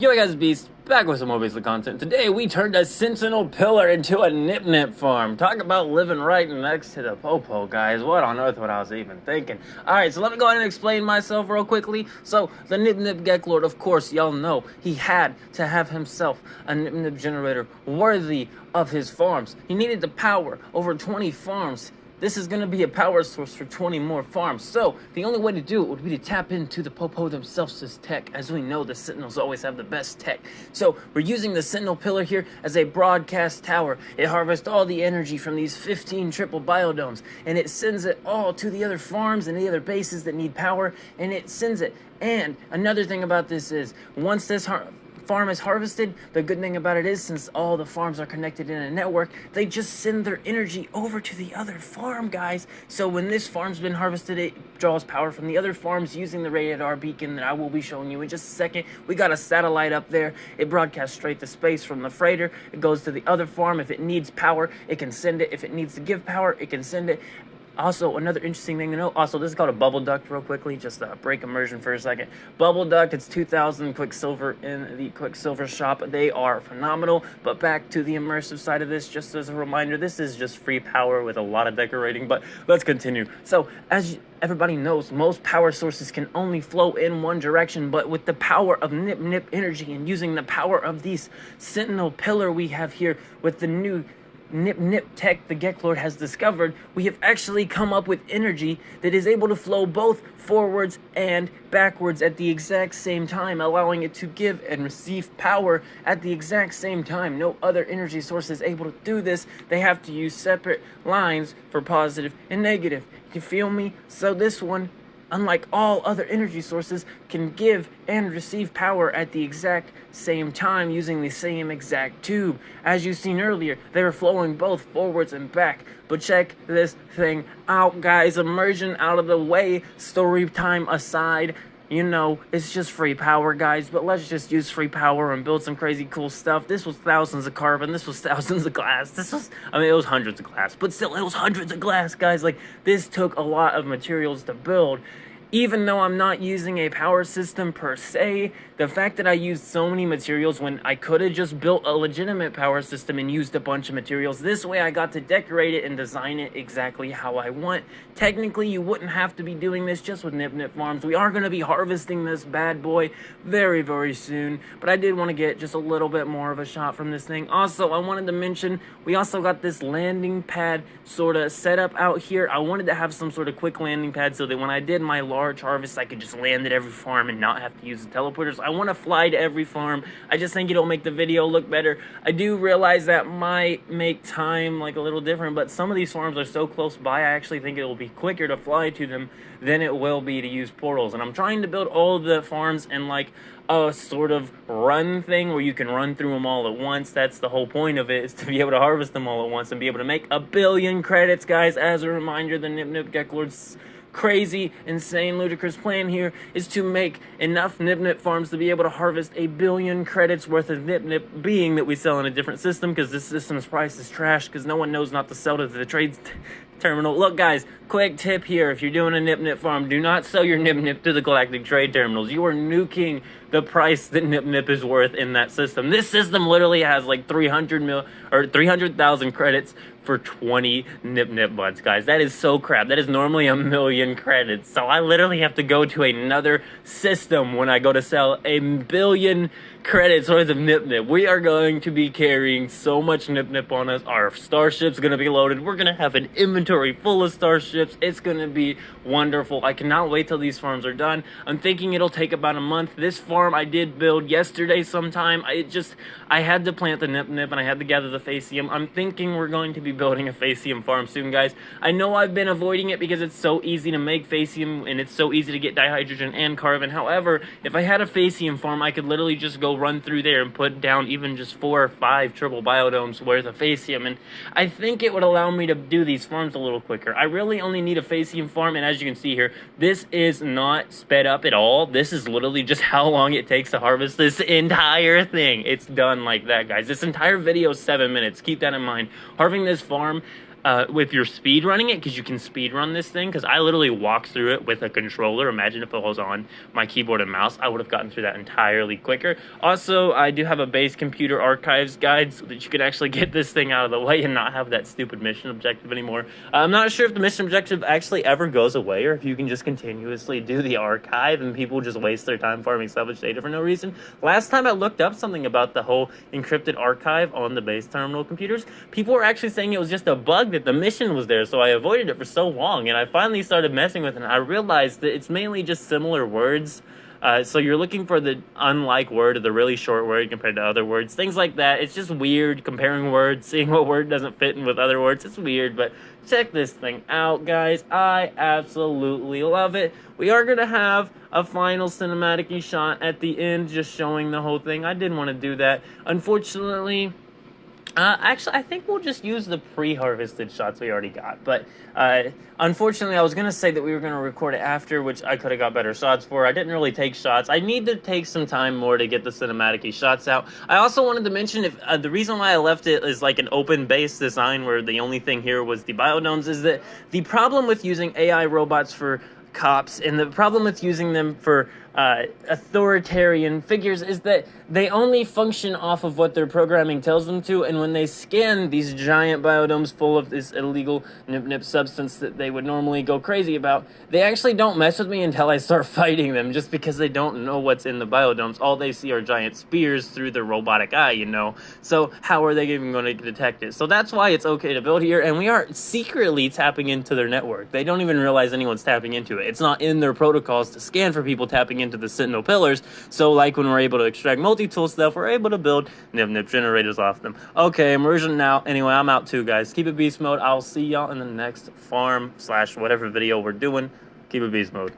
Yo guys, Beast, back with some more basic content. Today we turned a Sentinel pillar into a nip farm. Talk about living right next to the popo, guys. What on earth what I was even thinking. Alright, so let me go ahead and explain myself real quickly. So, the nip Geklord, of course, y'all know, he had to have himself a nip generator worthy of his farms. He needed to power over 20 farms. This is going to be a power source for 20 more farms. So, the only way to do it would be to tap into the Popo themselves' tech. As we know, the Sentinels always have the best tech. So, we're using the Sentinel pillar here as a broadcast tower. It harvests all the energy from these 15 triple biodomes, and it sends it all to the other farms and the other bases that need power, and it sends it. And another thing about this is, once this farm is harvested, the good thing about it is, since all the farms are connected in a network, they just send their energy over to the other farm, guys. So when this farm's been harvested, it draws power from the other farms using the radar beacon that I will be showing you in just a second. We got a satellite up there. It broadcasts straight to space from the freighter. It goes to the other farm. If it needs power, it can send it. If it needs to give power, it can send it. Also, another interesting thing to know, this is called a bubble duct real quickly, just break immersion for a second. Bubble duct, it's 2,000 Quicksilver in the Quicksilver shop. They are phenomenal, but back to the immersive side of this, just as a reminder, this is just free power with a lot of decorating, but let's continue. So, as everybody knows, most power sources can only flow in one direction, but with the power of nip energy and using the power of these Sentinel pillar we have here with the new nip tech the Geklord has discovered, we have actually come up with energy that is able to flow both forwards and backwards at the exact same time, allowing it to give and receive power at the exact same time. No other energy source is able to do this. They have to use separate lines for positive and negative. You feel me? So this one, unlike all other energy sources, can give and receive power at the exact same time using the same exact tube. As you've seen earlier, they were flowing both forwards and back. But check this thing out, guys. Immersion out of the way, story time aside. You know, it's just free power, guys, but let's just use free power and build some crazy cool stuff. This was thousands of carbon, this was thousands of glass, it was hundreds of glass, but still, it was hundreds of glass, guys. Like, this took a lot of materials to build. Even though I'm not using a power system per se, the fact that I used so many materials when I could have just built a legitimate power system and used a bunch of materials, this way I got to decorate it and design it exactly how I want. Technically, you wouldn't have to be doing this just with nip farms. We are going to be harvesting this bad boy very, very soon, but I did want to get just a little bit more of a shot from this thing. Also, I wanted to mention, we also got this landing pad sort of set up out here. I wanted to have some sort of quick landing pad so that when I did my large harvest, I could just land at every farm and not have to use the teleporters. I want to fly to every farm. I just think it'll make the video look better. I do realize that might make time like a little different, but some of these farms are so close by, I actually think it will be quicker to fly to them than it will be to use portals. And I'm trying to build all the farms in like a sort of run thing where you can run through them all at once. That's the whole point of it, is to be able to harvest them all at once and be able to make 1 billion credits, guys. As a reminder, the nip Geklord's crazy, insane, ludicrous plan here is to make enough nip farms to be able to harvest 1 billion credits worth of nip, being that we sell in a different system, because this system's price is trash, because no one knows not to sell to the trade terminal. Look, guys, quick tip here: if you're doing a nip farm, do not sell your nip to the galactic trade terminals. You are nuking the price that nip is worth in that system. This system literally has like 300,000 credits for 20 nip buds, guys. That is so crap. That is normally 1 million credits. So I literally have to go to another system when I go to sell 1 billion credits worth of nip. We are going to be carrying so much nip on us. Our starship's gonna be loaded. We're gonna have an inventory full of starships. It's gonna be wonderful. I cannot wait till these farms are done. I'm thinking it'll take about a month. This farm I did build yesterday sometime. I had to plant the nip and I had to gather the Facium. I'm thinking we're going to be building a Facium farm soon, guys. I know I've been avoiding it because it's so easy to make Facium and it's so easy to get dihydrogen and carbon. However, if I had a Facium farm, I could literally just go run through there and put down even just 4 or 5 triple biodomes worth of Facium, and I think it would allow me to do these farms a little quicker. I really only need a Facium farm, and as you can see here, this is not sped up at all. This is literally just how long it takes to harvest this entire thing. It's done like that, guys. This entire video is 7 minutes. Keep that in mind. Harvesting this farm, if you're speed running it, because you can speed run this thing, because I literally walked through it with a controller. Imagine if it was on my keyboard and mouse, I would have gotten through that entirely quicker. Also, I do have a base computer archives guide so that you could actually get this thing out of the way and not have that stupid mission objective anymore. I'm not sure if the mission objective actually ever goes away, or if you can just continuously do the archive and people just waste their time farming salvage data for no reason. Last time I looked up something about the whole encrypted archive on the base terminal computers, people were actually saying it was just a bug that the mission was there, so I avoided it for so long, and I finally started messing with it, and I realized that it's mainly just similar words. So you're looking for the unlike word or the really short word compared to other words, things like that. It's just weird comparing words, seeing what word doesn't fit in with other words. It's weird, but check this thing out, guys. I absolutely love it. We are going to have a final cinematic shot at the end, just showing the whole thing. I didn't want to do that. Unfortunately, actually, I think we'll just use the pre-harvested shots we already got. But unfortunately, I was going to say that we were going to record it after, which I could have got better shots for. I didn't really take shots. I need to take some time more to get the cinematic shots out. I also wanted to mention, if the reason why I left it as like an open base design where the only thing here was the biodomes is that the problem with using AI robots for cops and the problem with using them for authoritarian figures is that they only function off of what their programming tells them to, and when they scan these giant biodomes full of this illegal nip substance that they would normally go crazy about, they actually don't mess with me until I start fighting them, just because they don't know what's in the biodomes. All they see are giant spears through their robotic eye, you know, so how are they even going to detect it? So that's why it's okay to build here, and we are secretly tapping into their network. They don't even realize anyone's tapping into it. It's not in their protocols to scan for people tapping into the Sentinel pillars, so like when we're able to extract multi-tool stuff, we're able to build nip generators off them. Okay, immersion now. Anyway, I'm out too, guys. Keep it beast mode. I'll see y'all in the next farm / whatever video we're doing. Keep it beast mode.